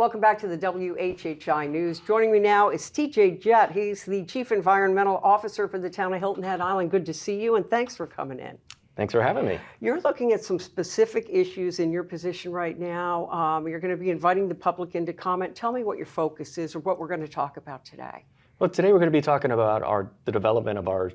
Welcome back to the WHHI News. Joining me now is Jett. He's the Chief Environmental Officer for the town of Hilton Head Island. Good to see you, and thanks for coming in. Thanks for having me. You're looking at some specific issues in your position right now. You're going to be inviting the public in to comment. Tell me what your focus is or what we're going to talk about today. Well, today we're going to be talking about the development of our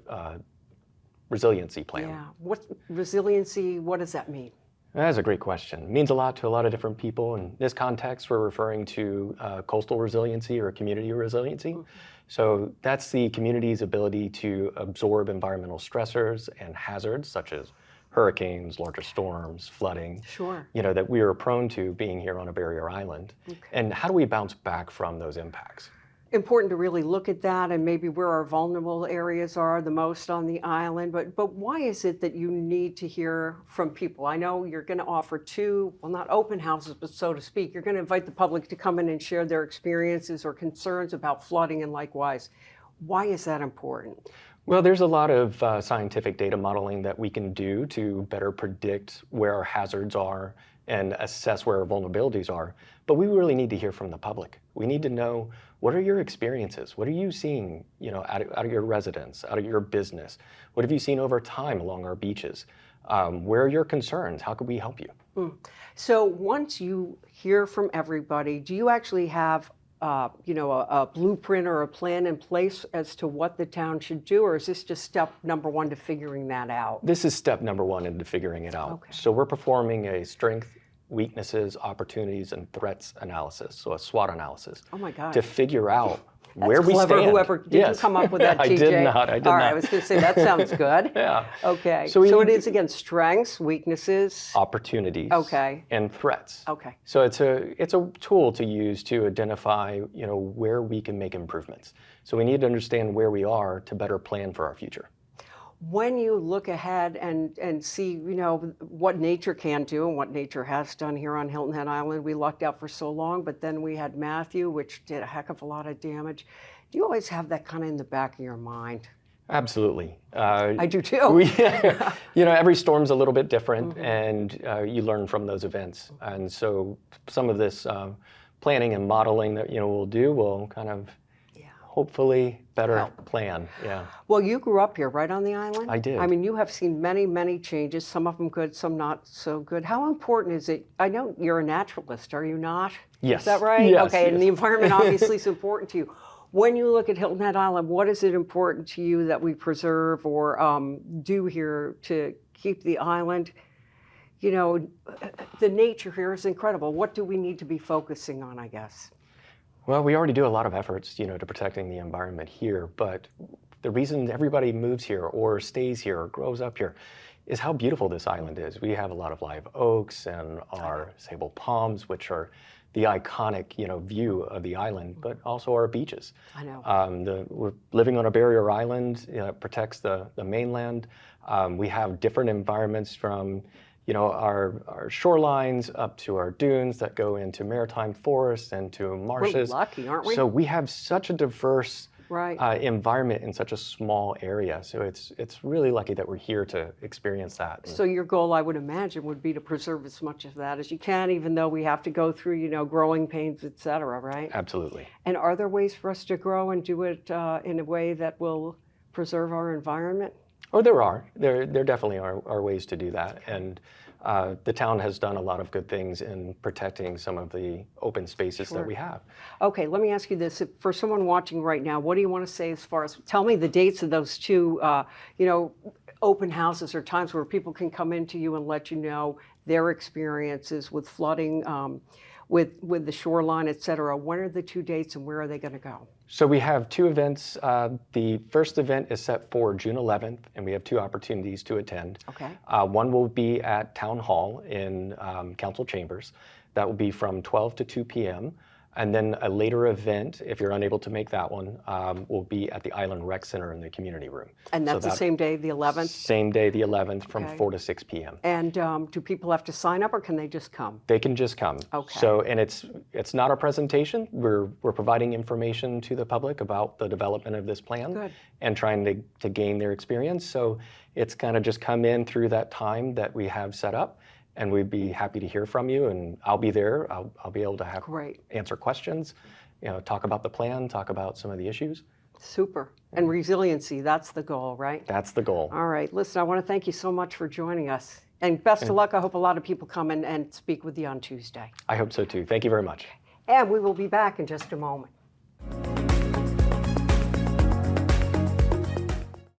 resiliency plan. Yeah. What resiliency, what does that mean? That's a great question. It means a lot to a lot of different people. In this context, we're referring to coastal resiliency or community resiliency. Mm-hmm. So that's the community's ability to absorb environmental stressors and hazards such as hurricanes, larger storms, flooding. Sure. That we are prone to being here on a barrier island. Okay. And how do we bounce back from those impacts? Important to really look at that and maybe where our vulnerable areas are the most on the island. But why is it that you need to hear from people? I know you're going to offer two, well, not open houses, but so to speak. You're going to invite the public to come in and share their experiences or concerns about flooding and likewise. Why is that important? Well, there's a lot of scientific data modeling that we can do to better predict where our hazards are and assess where our vulnerabilities are. But we really need to hear from the public. We need to know, what are your experiences? What are you seeing, out of your residence, out of your business? What have you seen over time along our beaches? Where are your concerns? How can we help you? So once you hear from everybody, do you actually have a blueprint or a plan in place as to what the town should do, or is this just step number one to figuring that out? This is step number one into figuring it out. Okay. So we're performing a strength, weaknesses, opportunities, and threats analysis, so a SWOT analysis. Oh my God. To figure out where That's we clever. stand. Whoever did you come up with that, TJ? I did not. All right, I was going to say that sounds good. Yeah. Okay. So it is again strengths, weaknesses, opportunities, okay, and threats. Okay. So it's a tool to use to identify where we can make improvements. So we need to understand where we are to better plan for our future. When you look ahead and see, what nature can do and what nature has done here on Hilton Head Island, we lucked out for so long, but then we had Matthew, which did a heck of a lot of damage. Do you always have that kind of in the back of your mind? Absolutely. I do too. Every storm's a little bit different, mm-hmm. and you learn from those events. And so some of this planning and modeling that we'll do will kind of hopefully better plan. Yeah. Well, you grew up here, right on the island? I did. I mean, you have seen many, many changes, some of them good, some not so good. How important is it? I know you're a naturalist, are you not? Yes. Is that right? Yes, okay, yes. And the environment obviously is important to you. When you look at Hilton Head Island, what is it important to you that we preserve or do here to keep the island? The nature here is incredible. What do we need to be focusing on, I guess? Well, we already do a lot of efforts, to protecting the environment here, but the reason everybody moves here or stays here or grows up here is how beautiful this island is. We have a lot of live oaks and our sable palms, which are the iconic, view of the island, but also our beaches. I know. We're living on a barrier island, protects the mainland. We have different environments from our shorelines up to our dunes that go into maritime forests and to marshes. We're lucky, aren't we? So we have such a diverse right. Environment in such a small area. So it's really lucky that we're here to experience that. So your goal, I would imagine, would be to preserve as much of that as you can, even though we have to go through, growing pains, et cetera, right? Absolutely. And are there ways for us to grow and do it in a way that will preserve our environment? Oh, there are. There definitely are ways to do that. And the town has done a lot of good things in protecting some of the open spaces that we have. Okay, let me ask you this. For someone watching right now, what do you want to say as far as, tell me the dates of those two, open houses or times where people can come into you and let you know their experiences with flooding, with the shoreline, et cetera. When are the two dates and where are they going to go? So we have two events. The first event is set for June 11th, and we have two opportunities to attend. Okay. One will be at Town Hall in Council Chambers. That will be from 12 to 2 p.m. And then a later event, if you're unable to make that one, will be at the Island Rec Center in the community room. And that's the same day, the 11th? Same day, the 11th, from 4 to 6 p.m. And do people have to sign up or can they just come? They can just come. Okay. So, and it's not a presentation. We're providing information to the public about the development of this plan. Good. And trying to gain their experience. So it's kind of just come in through that time that we have set up. and we'd be happy to hear from you. And I'll be there. I'll be able to Great. answer questions, talk about the plan, talk about some of the issues. Super. And resiliency, that's the goal, right? That's the goal. All right. Listen, I want to thank you so much for joining us. And best of luck. I hope a lot of people come and speak with you on Tuesday. I hope so too. Thank you very much. And we will be back in just a moment.